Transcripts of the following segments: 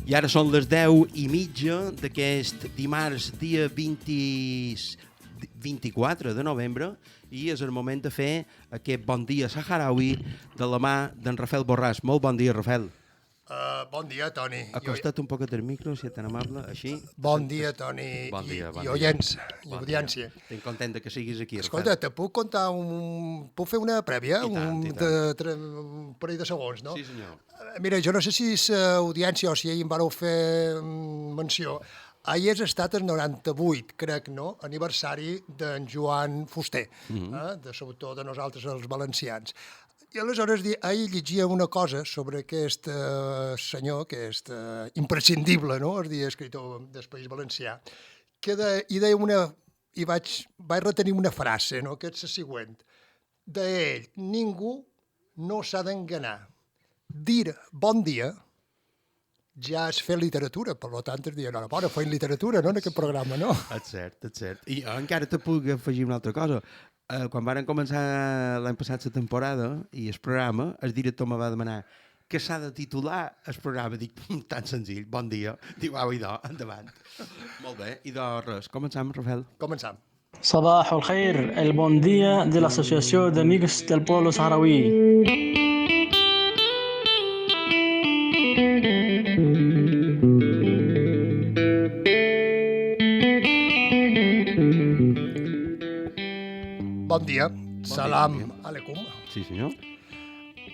I ara són les 10:30 d'aquest dimarts, dia 24 de novembre, i és el moment de fer aquest bon dia saharaui de la mà d'en Rafael Borràs. Molt bon dia, Rafael. Bon dia, Toni. Acosta't un poquet al micro, si ets tan amable, així. Bon dia, Toni, Bon dia, bon i dia. oients, i Bon audiència. dia. Estic content que siguis aquí, Escolta, Rafael. te puc contar puc fer una prèvia? I tant, i Un parell de segons, no? Sí, senyor. Mira, jo no sé si és audiència o si ahir em vareu fer menció. Ahir has estat el 98, crec, no?, aniversari d'en Joan Fuster, sobretot de nosaltres, els valencians. I aleshores ahir llegia una cosa sobre aquest senyor, que és imprescindible, no?, es deia escritor del País Valencià, i vaig retenir una frase, no?, que és la següent. D'ell, ningú no s'ha d'enganar. Dir bon dia ja és fer literatura, per tant es deia, no, bona, feim literatura, no?, en aquest programa, no? És cert, és cert. I encara te puc afegir una altra cosa. Quan varen començar l'any passat la temporada i el programa, el director me va demanar que s'ha de titular el programa. Dic, tan senzill, bon dia. Diu, au, idò, endavant. Molt bé, idò, res. Començam, Rafael. Començam. صباح الخير el bon dia de l'Associació d'Amics del Pueblo Saharaui. Bon dia, salam aleikum. Sí, senyor.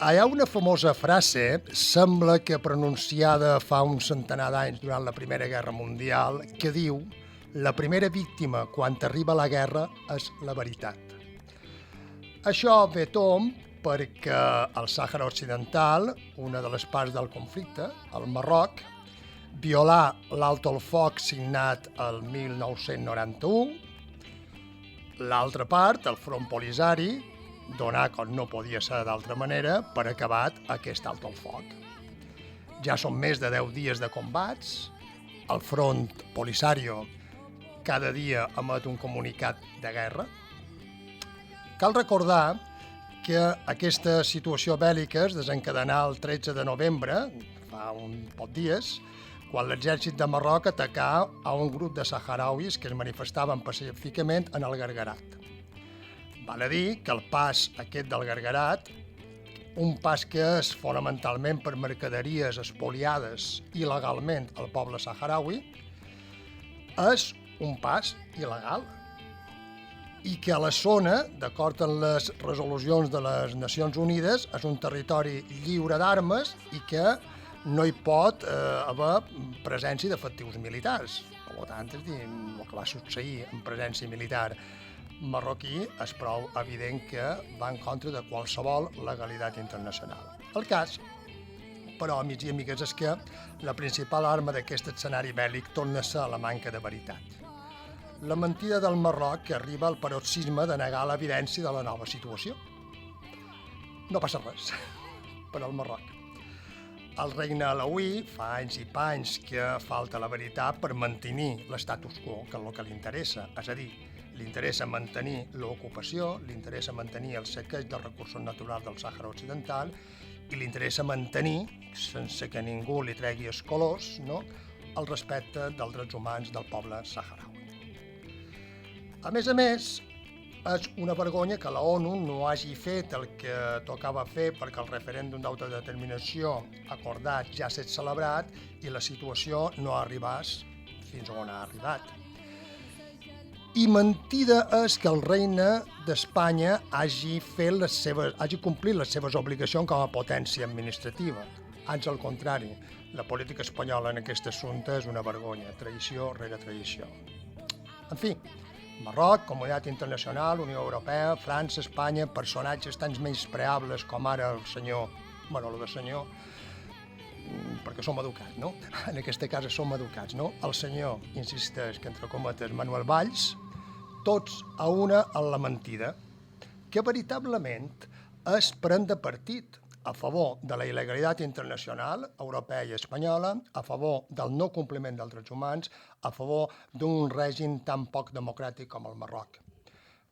Hi ha una famosa frase, sembla que pronunciada fa un centenar d'anys durant la Primera Guerra Mundial, que diu: la primera víctima quan arriba la guerra és la veritat. Això ve tom perquè al Sàhara Occidental, una de les parts del conflicte, el Marroc, violà l'alto al foc signat el 1991. L'altra part, el Front Polisari, donà, com no podia ser d'altra manera, per acabat aquest alto al foc. Ja són més de 10 dies de combats. El Front Polisario cada dia emet un comunicat de guerra. Cal recordar que aquesta situació bèl·lica es desencadenà el 13 de novembre, fa un poc dies, quan l'exèrcit de Marroc atacà a un grup de saharauis que es manifestaven pacíficament en el Gargarat. Val a dir que el pas aquest del Gargarat, un pas que és fonamentalment per mercaderies espoliades il·legalment al poble saharaui, és un pas il·legal i que a la zona, d'acord amb les resolucions de les Nacions Unides, és un territori lliure d'armes i que no hi pot haver presència d'efectius militars. Per tant, és dir, el que va succeir en presència militar marroquí és prou evident que va en contra de qualsevol legalitat internacional. El cas, però, amics i amigues, és que la principal arma d'aquest escenari bèl·lic torna a ser la manca de veritat. La mentida del Marroc que arriba al paroxisme de negar l'evidència de la nova situació. No passa res per al Marroc. El regne alauí fa anys i panys que falta la veritat per mantenir l'estatus quo, que és el que li interessa. És a dir, li interessa mantenir l'ocupació, li interessa mantenir el saqueig dels recursos naturals del Sàhara Occidental i li interessa mantenir, sense que ningú li tregui els colors, no?, el respecte dels drets humans del poble saharaui. A més, és una vergonya que la ONU no hagi fet el que tocava fer perquè el referèndum d'autodeterminació acordat ja s'ha celebrat i la situació no arribés fins on ha arribat. I mentida és que el regne d'Espanya hagi complit les seves obligacions com a potència administrativa. Ans al contrari, la política espanyola en aquest assumpte és una vergonya, traïció rere traïció. En fi, Marroc, Comunitat Internacional, Unió Europea, França, Espanya, personatges tan menyspreables com ara el senyor, perquè som educats, no? En aquesta casa som educats, no? El senyor, insisteix que entre cometes, Manuel Valls, tots a una en la mentida, que veritablement és prendre partit a favor de la il·legalitat internacional, europea i espanyola, a favor del no compliment dels drets humans, a favor d'un règim tan poc democràtic com el Marroc.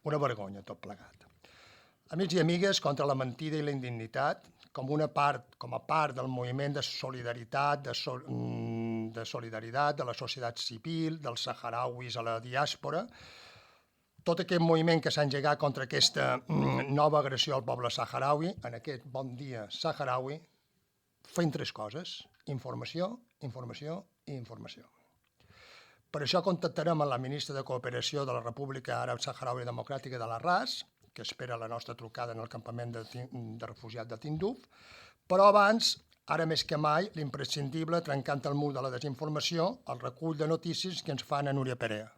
Una vergonya, tot plegat. Amics i amigues, contra la mentida i la indignitat, com a part del moviment de solidaritat, de solidaritat, de la societat civil, dels saharauis a la diàspora, tot aquest moviment que s'ha engegat contra aquesta nova agressió al poble saharaui, en aquest bon dia saharaui, fent 3 coses: informació, informació i informació. Per això contactarem amb la ministra de Cooperació de la República Àrab Saharaui Democràtica de l'Arràs, que espera la nostra trucada en el campament de refugiats de Tinduf, però abans, ara més que mai, l'imprescindible, trencant el mur de la desinformació, el recull de notícies que ens fa a Núria Perea.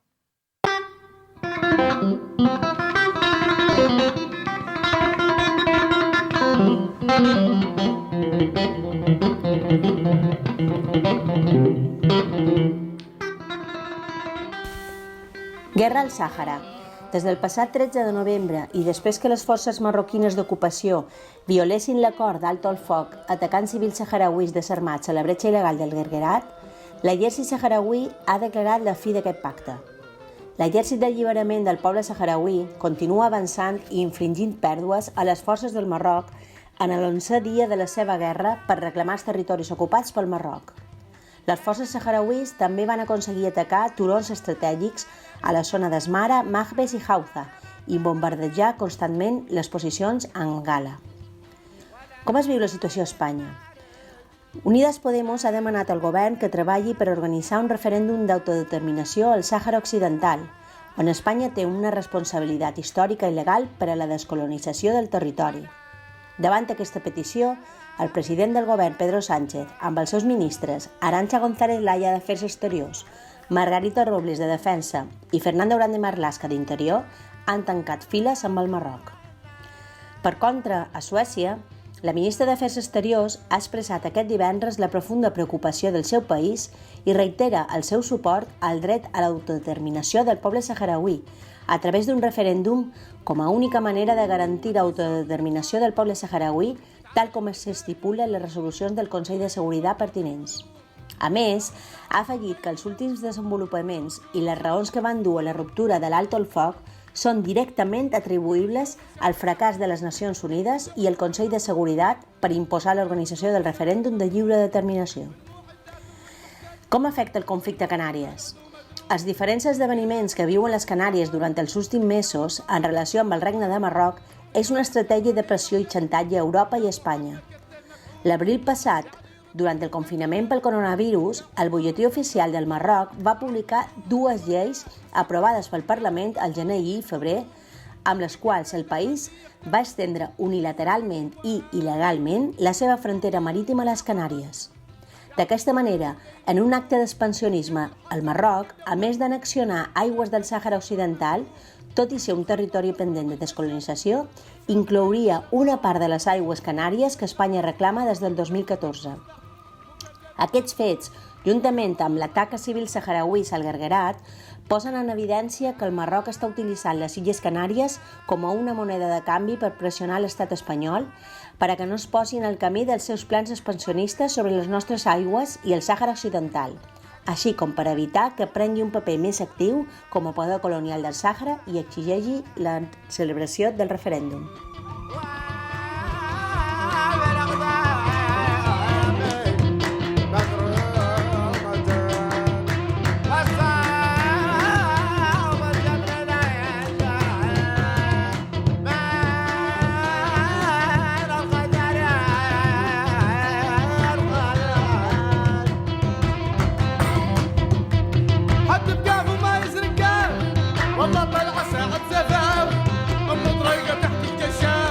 Guerra al Sàhara. Des del passat 13 de novembre i després que les forces marroquines d'ocupació violessin l'acord d'alto al foc atacant civils saharauis desarmats a la bretxa il·legal del Guerguerat, l'exèrcit saharauí ha declarat la fi d'aquest pacte. L'exèrcit d'alliberament del poble saharauí continua avançant i infligint pèrdues a les forces del Marroc en l'11è dia de la seva guerra per reclamar els territoris ocupats pel Marroc. Les forces saharauís també van aconseguir atacar turons estratègics a la zona d'Asmara, Mahbes i Hauza i bombardejar constantment les posicions en Gala. Com es viu la situació a Espanya? Unidas Podemos ha demanat al govern que treballi per organitzar un referèndum d'autodeterminació al Sàhara Occidental, on Espanya té una responsabilitat històrica i legal per a la descolonització del territori. Davant aquesta petició, el president del govern, Pedro Sánchez, amb els seus ministres, Arantxa González Laya d'Afers Exteriors, Margarita Robles de Defensa i Fernando Grande Marlaska d'Interior, han tancat files amb el Marroc. Per contra, a Suècia, la ministra d'Afers Exteriors ha expressat aquest divendres la profunda preocupació del seu país i reitera el seu suport al dret a l'autodeterminació del poble saharauí a través d'un referèndum com a única manera de garantir l'autodeterminació del poble saharauí tal com s'estipula en les resolucions del Consell de Seguretat pertinents. A més, ha afegit que els últims desenvolupaments i les raons que van dur a la ruptura de l'alto al foc són directament atribuïbles al fracàs de les Nacions Unides i el Consell de Seguretat per imposar l'organització del referèndum de lliure determinació. Com afecta el conflicte a Canàries? Els diferents esdeveniments que viuen les Canàries durant els últims mesos en relació amb el Regne de Marroc és una estratègia de pressió i xantatge a Europa i a Espanya. L'abril passat, durant el confinament pel coronavirus, el butlletí oficial del Marroc va publicar 2 lleis aprovades pel Parlament al gener i febrer, amb les quals el país va estendre unilateralment i il·legalment la seva frontera marítima a les Canàries. D'aquesta manera, en un acte d'expansionisme, el Marroc, a més d'annexionar aigües del Sàhara Occidental, tot i ser un territori pendent de descolonització, inclouria una part de les aigües canàries que Espanya reclama des del 2014. Aquests fets, juntament amb l'atac a civils saharauis al Guerguerat, posen en evidència que el Marroc està utilitzant les Illes Canàries com a una moneda de canvi per pressionar l'estat espanyol per a que no es posi en el camí dels seus plans expansionistes sobre les nostres aigües i el Sàhara Occidental, així com per evitar que prengui un paper més actiu com a poder colonial del Sàhara i exigeixi la celebració del referèndum. والله طلع ساعة زفاف أم طريقة تحت الجشاف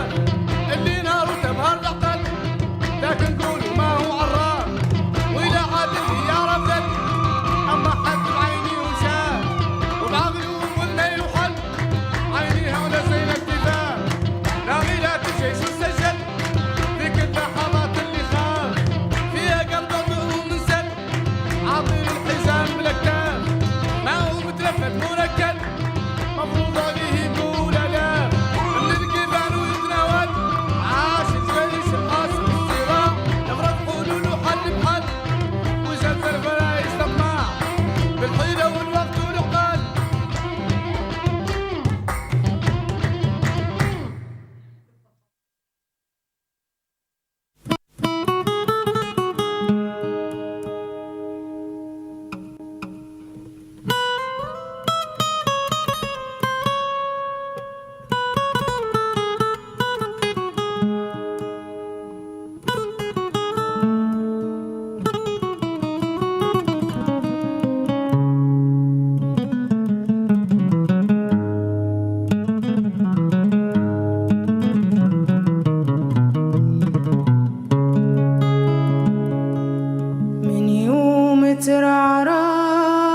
ترعرعت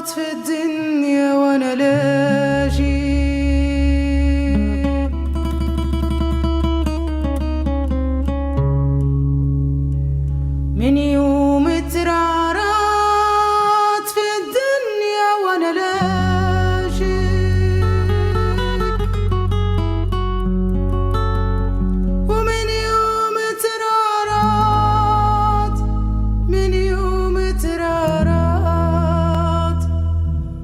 في الدنيا وانا لاجي من يوم ترعرعت في الدنيا وانا لاجي ومن يوم ترعرعت من يوم ترعرعت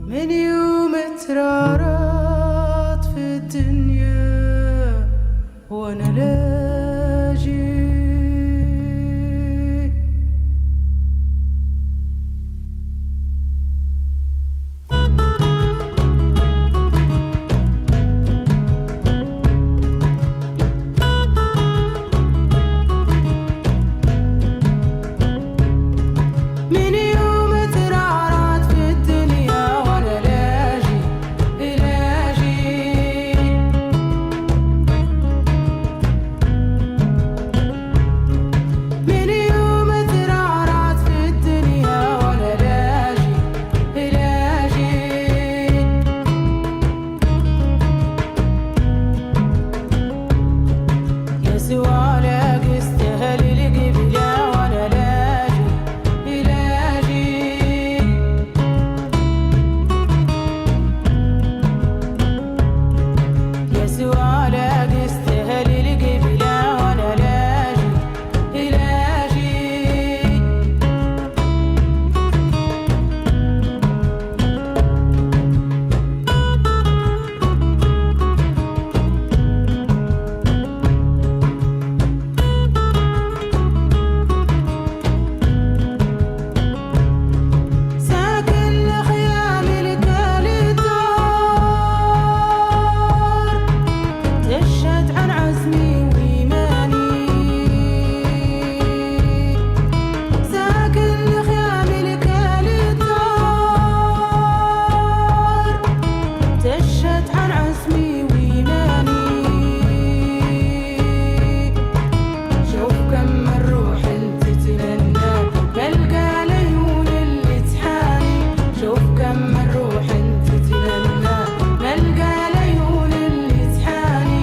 من يوم ترعرعت في الدنيا وانا لاجي من يوم ترعرعت في الدنيا وانا لاجي لاجي من يوم ترعرعت في الدنيا وانا لاجي لاجي يا سوالك استهل القبلة وانا لاجي لاجي يا سوالك استهل القبلة وانا لاجي لاجي ساكن لخيام الكاليدار تشهد عن عزمي وإيماني ساكن لخيام الكاليدار تشهد عن عزمي وإيماني شوف كم الروح انت تتمنى بلقى العيون اللي تحاني شوف كم الروح انت تتمنى بلقى العيون اللي تحاني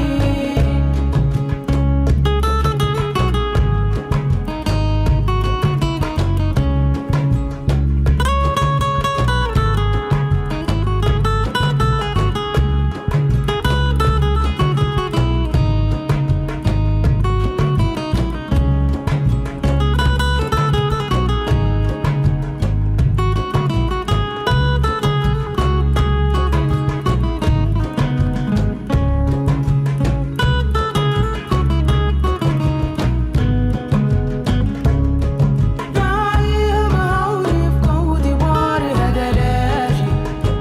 راعيها معوني في قود باري هذا لاجي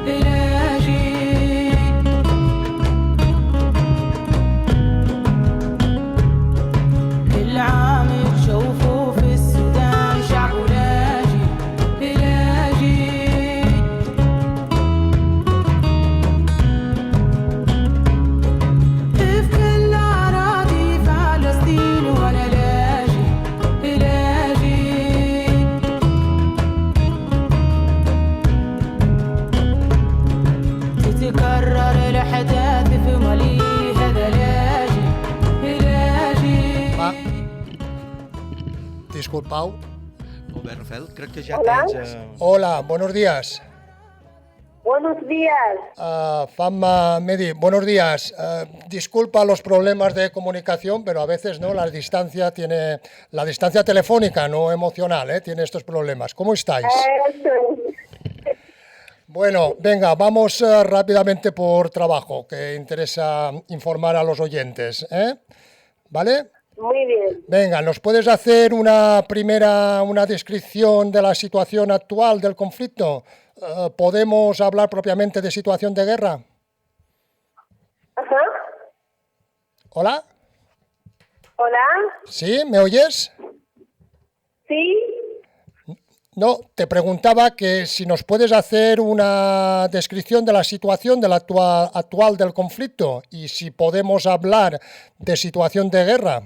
لاجي كل عام تشوفوا في السودان شعب لاجي لاجي في كل أراضي فلسطين وانا لاجي لاجي تتكرر الأحداث في مالي هذا لاجي لاجي Va. Disculpau. Molt bé, Rafael, crec que ja Hola. tens... Hola, buenos días. Buenos días. Medi, buenos días. Disculpa los problemas de comunicación, pero a veces no, la distancia telefónica, no emocional, tiene estos problemas. ¿Cómo estáis? Bueno, venga, vamos rápidamente por trabajo, que interesa informar a los oyentes, ¿vale? Muy bien. Venga, ¿nos puedes hacer una descripción de la situación actual del conflicto? ¿Podemos hablar propiamente de situación de guerra? Ajá. ¿Hola? Hola. ¿Sí? ¿Me oyes? Sí. No, te preguntaba que si nos puedes hacer una descripción de la situación actual del conflicto y si podemos hablar de situación de guerra.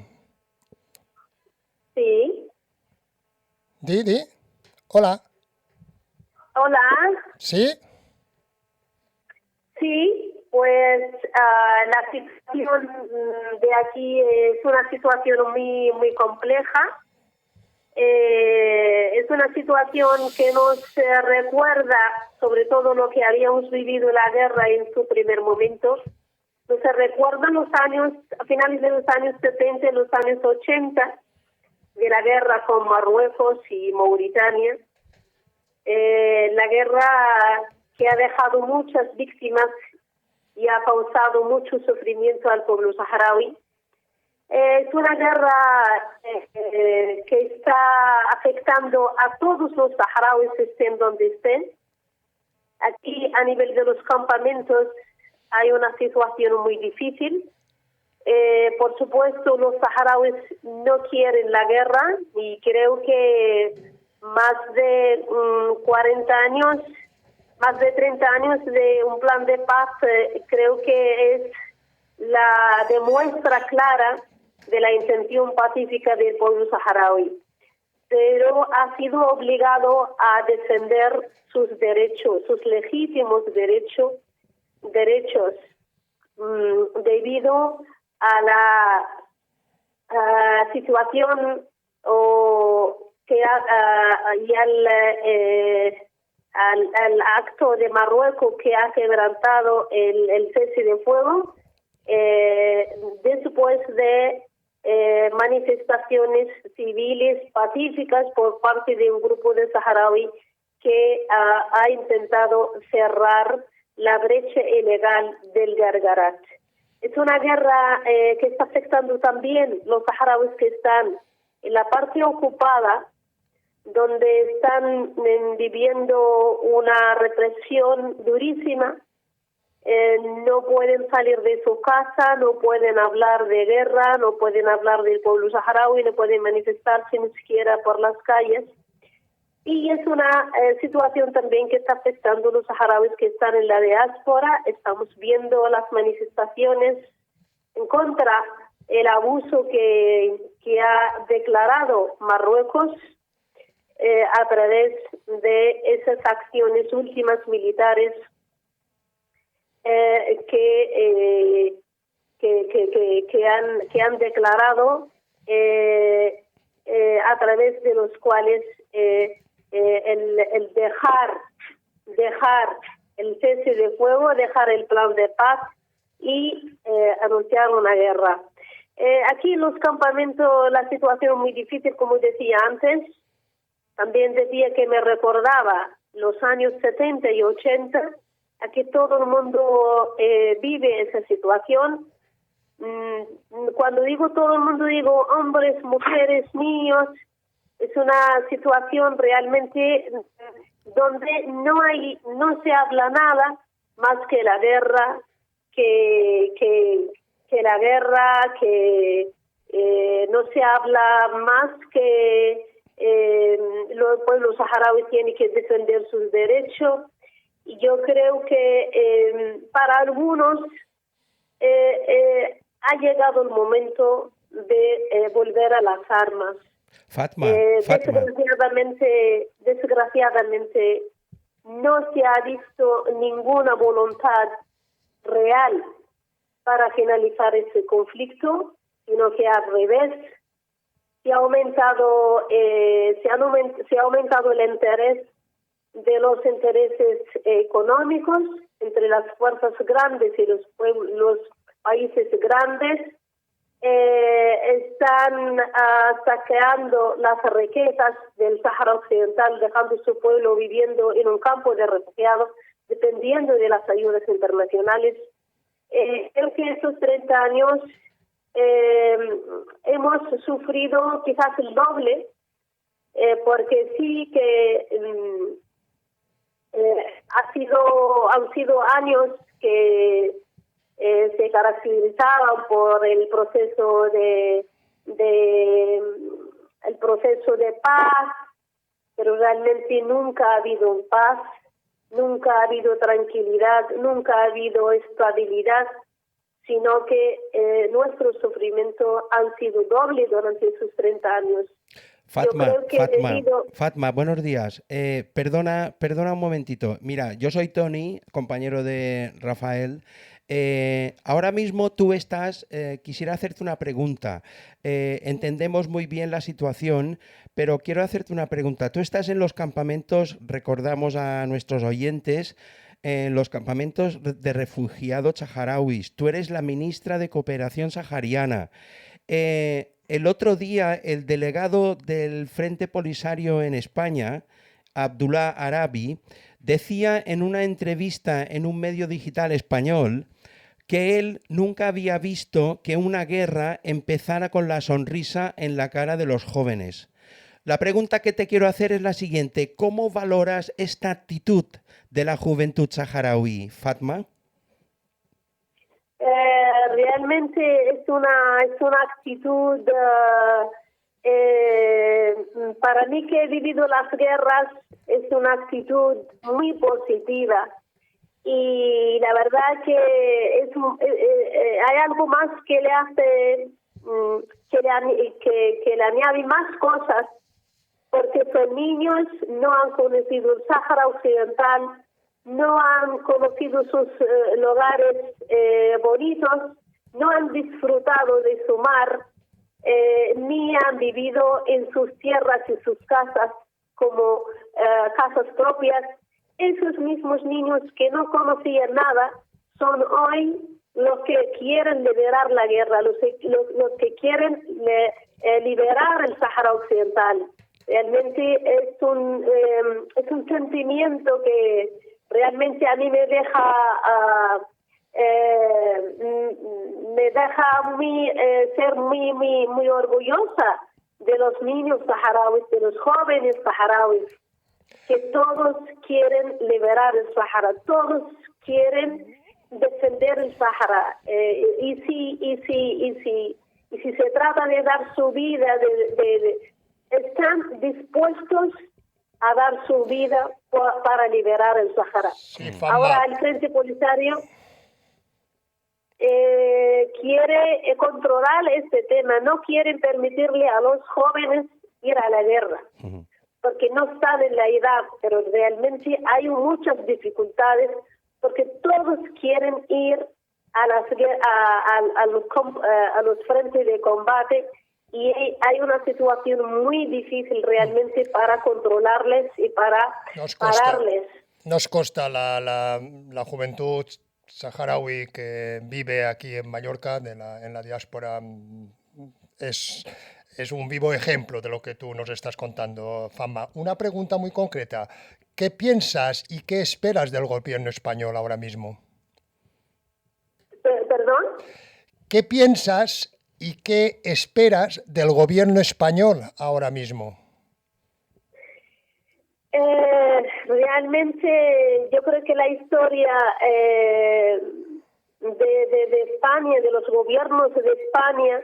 Sí. Di. Hola. Hola. Sí, Sí, pues la situación de aquí es una situación muy compleja. Es una situación que nos recuerda sobre todo lo que habíamos vivido en la guerra en su primer momento. Nos recuerda los años, a finales de los años 70 y los años 80, de la guerra con Marruecos y Mauritania. La guerra que ha dejado muchas víctimas y ha causado mucho sufrimiento al pueblo saharaui. Es una guerra que está afectando a todos los saharauis, estén donde estén. Aquí, a nivel de los campamentos, hay una situación muy difícil. Por supuesto, los saharauis no quieren la guerra y creo que más de 40 años, más de 30 años de un plan de paz, creo que es la demuestra clara de la intención pacífica del pueblo saharaui. Pero ha sido obligado a defender sus derechos, sus legítimos derechos, debido a la situación y al acto de Marruecos que ha quebrantado el cese de fuego después de manifestaciones civiles pacíficas por parte de un grupo de saharaui que ha intentado cerrar la brecha ilegal del Guerguerat. Es una guerra que está afectando también los saharauis que están en la parte ocupada, donde están viviendo una represión durísima. No pueden salir de su casa, no pueden hablar de guerra, no pueden hablar del pueblo saharaui, no pueden manifestarse ni siquiera por las calles. Y es una situación también que está afectando a los saharauis que están en la diáspora. Estamos viendo las manifestaciones en contra del abuso que ha declarado Marruecos a través de esas acciones últimas militares que han declarado, a través de los cuales el dejar el cese de fuego, dejar el plan de paz y anunciar una guerra. Aquí en los campamentos la situación es muy difícil, como decía antes. También decía que me recordaba los años 70 y 80. Aquí todo el mundo vive esa situación. Cuando digo todo el mundo, digo hombres, mujeres, niños. Es una situación realmente donde no se habla nada más que la guerra, que no se habla más que los pueblos saharauis tienen que defender sus derechos. Y yo creo que para algunos ha llegado el momento de volver a las armas. Fatma. Desgraciadamente no se ha visto ninguna voluntad real para finalizar ese conflicto, sino que al revés se ha aumentado el interés de los intereses económicos entre las fuerzas grandes y los países grandes. Están saqueando las riquezas del Sáhara Occidental, dejando su pueblo viviendo en un campo de refugiados, dependiendo de las ayudas internacionales. Creo que estos 30 años hemos sufrido quizás el doble, porque sí que han sido años que se caracterizaban por el proceso de paz, pero realmente nunca ha habido paz, nunca ha habido tranquilidad, nunca ha habido estabilidad, sino que nuestro sufrimiento han sido doble durante esos 30 años. Fatma, buenos días. Perdona un momentito. Mira, yo soy Tony, compañero de Rafael. Ahora mismo tú estás, quisiera hacerte una pregunta. Entendemos muy bien la situación, pero quiero hacerte una pregunta. Tú estás en los campamentos, recordamos a nuestros oyentes, en los campamentos de refugiados saharauis. Tú eres la ministra de Cooperación Sahariana. El otro día, el delegado del Frente Polisario en España, Abdullah Arabi, decía en una entrevista en un medio digital español que él nunca había visto que una guerra empezara con la sonrisa en la cara de los jóvenes. La pregunta que te quiero hacer es la siguiente: ¿cómo valoras esta actitud de la juventud saharaui, Fatma? Realmente es una actitud, para mí que he vivido las guerras, es una actitud muy positiva. Y la verdad que hay algo más que le hace, que le añade más cosas, porque son niños, no han conocido el Sáhara Occidental, no han conocido sus lugares bonitos, no han disfrutado de su mar, ni han vivido en sus tierras y sus casas como casas propias. Esos mismos niños que no conocían nada son hoy los que quieren liberar la guerra, los que quieren liberar el Sáhara Occidental. Realmente es un sentimiento que realmente a mí me deja ser muy orgullosa de los niños saharauis, de los jóvenes saharauis, que todos quieren liberar el Sáhara, todos quieren defender el Sáhara, y si se trata de dar su vida, están dispuestos a dar su vida para liberar el Sáhara. Sí, ahora el Frente Polisario quiere controlar este tema, no quieren permitirle a los jóvenes ir a la guerra, porque no están en la edad, pero realmente hay muchas dificultades, porque todos quieren ir a los frentes de combate, y hay una situación muy difícil realmente para controlarles y para pararles. Nos consta la juventud saharaui que vive aquí en Mallorca, en la diáspora, es un vivo ejemplo de lo que tú nos estás contando, Fatma. Una pregunta muy concreta: ¿qué piensas y qué esperas del gobierno español ahora mismo? ¿Perdón? ¿Qué piensas y qué esperas del gobierno español ahora mismo? Realmente yo creo que la historia de España, de los gobiernos de España,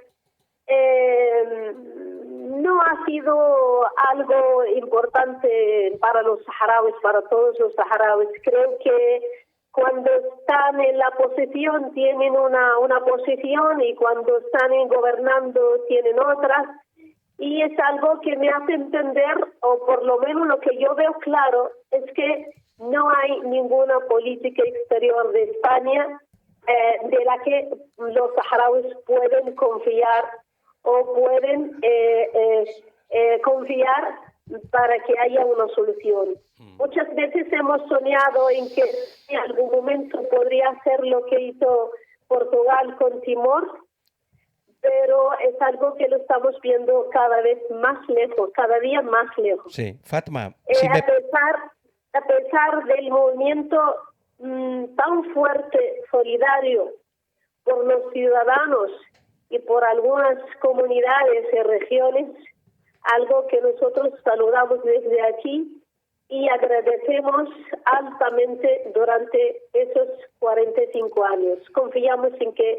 no ha sido algo importante para los saharauis, para todos los saharauis. Creo que cuando están en la posición tienen una posición, y cuando están gobernando tienen otras, y es algo que me hace entender, o por lo menos lo que yo veo claro, es que no hay ninguna política exterior de España de la que los saharauis pueden confiar o pueden confiar para que haya una solución. Muchas veces hemos soñado en que en algún momento podría ser lo que hizo Portugal con Timor, pero es algo que lo estamos viendo cada vez más lejos, cada día más lejos. Sí, Fatma. A pesar del movimiento tan fuerte, solidario por los ciudadanos y por algunas comunidades y regiones, algo que nosotros saludamos desde aquí y agradecemos altamente durante esos 45 años. Confiamos en que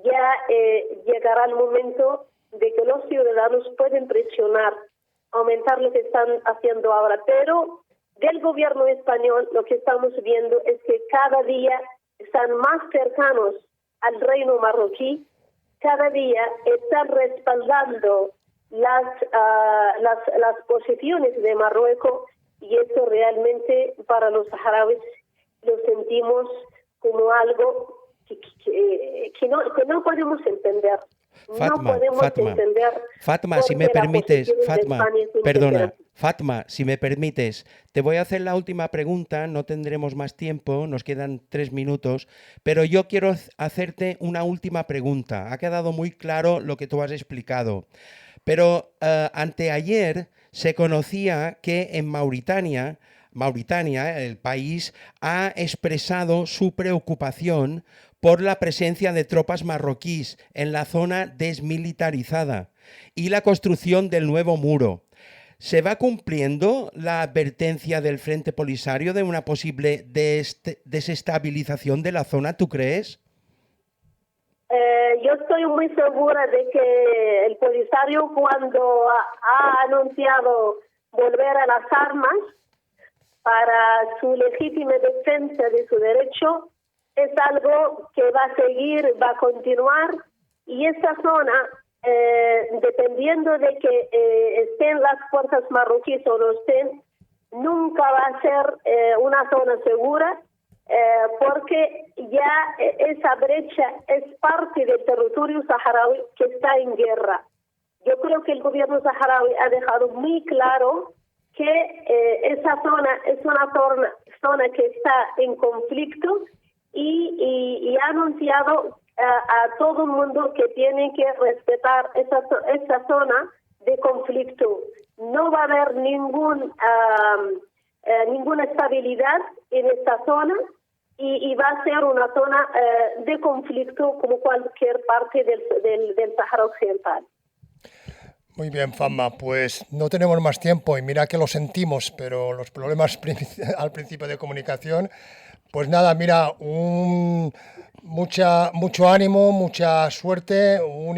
ya llegará el momento de que los ciudadanos pueden presionar, aumentar lo que están haciendo ahora, pero del gobierno español lo que estamos viendo es que cada día están más cercanos al reino marroquí, cada día están respaldando las posiciones de Marruecos, y esto realmente para los saharauis lo sentimos como algo que no podemos entender. Fatma, si me permites, Fatma, si me permites, te voy a hacer la última pregunta, no tendremos más tiempo, nos quedan 3 minutos, pero yo quiero hacerte una última pregunta. Ha quedado muy claro lo que tú has explicado, pero anteayer se conocía que en Mauritania, el país, ha expresado su preocupación por la presencia de tropas marroquíes en la zona desmilitarizada y la construcción del nuevo muro. ¿Se va cumpliendo la advertencia del Frente Polisario de una posible desestabilización de la zona, tú crees? Yo estoy muy segura de que el Polisario, cuando ha anunciado volver a las armas para su legítima defensa de su derecho, es algo que va a seguir, va a continuar, y esta zona, dependiendo de que estén las fuerzas marroquíes o no estén, nunca va a ser una zona segura, porque ya esa brecha es parte del territorio saharaui que está en guerra. Yo creo que el gobierno saharaui ha dejado muy claro que esa zona es una zona que está en conflicto, y ha anunciado a todo el mundo que tiene que respetar esa zona de conflicto. No va a haber ninguna estabilidad en esta zona, y va a ser una zona de conflicto como cualquier parte del Sahara Occidental. Muy bien, Fatma, pues no tenemos más tiempo y mira que lo sentimos, pero los problemas al principio de comunicación. Pues nada, mira, mucho ánimo, mucha suerte, un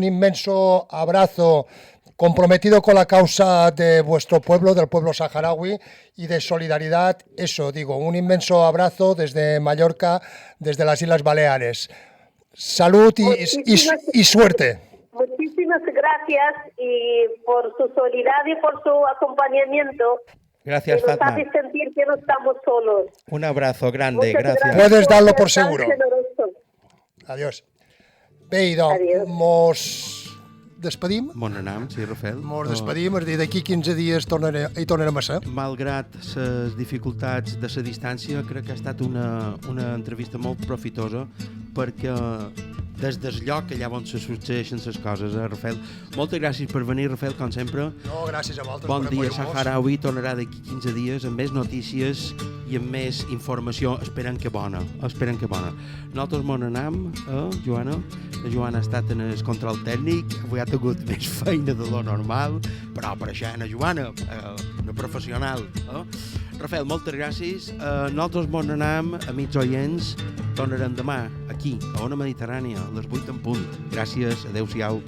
inmenso abrazo comprometido con la causa de vuestro pueblo, del pueblo saharaui, y de solidaridad, eso digo, un inmenso abrazo desde Mallorca, desde las Islas Baleares. Salud y suerte. Muchísimas gracias y por su solidaridad y por su acompañamiento. Gracias, que nos Fatma. hace sentir que no estamos solos. Un abrazo grande, Muchas gracias. Puedes darlo por seguro. Generoso. Adiós. Bé, doncs, Adiós. mos despedim. Bon anam, sí, Rafael. Mos despedim, és a dir, d'aquí 15 dies hi tornarem a ser. Malgrat les dificultats de la distància, crec que ha estat una entrevista molt profitosa, perquè des del lloc allà on se succeeixen les coses, Rafael. Moltes gràcies per venir, Rafael, com sempre. No, gràcies a vosaltres. Bon per dia, acollir-nos. Saharaui tornarà d'aquí 15 dies amb més notícies i amb més informació, esperem que bona. Nosaltres m'on anam, Joana? La Joana ha estat en el control tècnic, avui ha tingut més feina de lo normal, però per això és una Joana, una professional. Rafael, moltes gràcies. Nosaltres m'on anam, amics oients, tornarem demà, aquí, a Ona Mediterrània, a les 8 en punt. Gràcies, adeu-siau.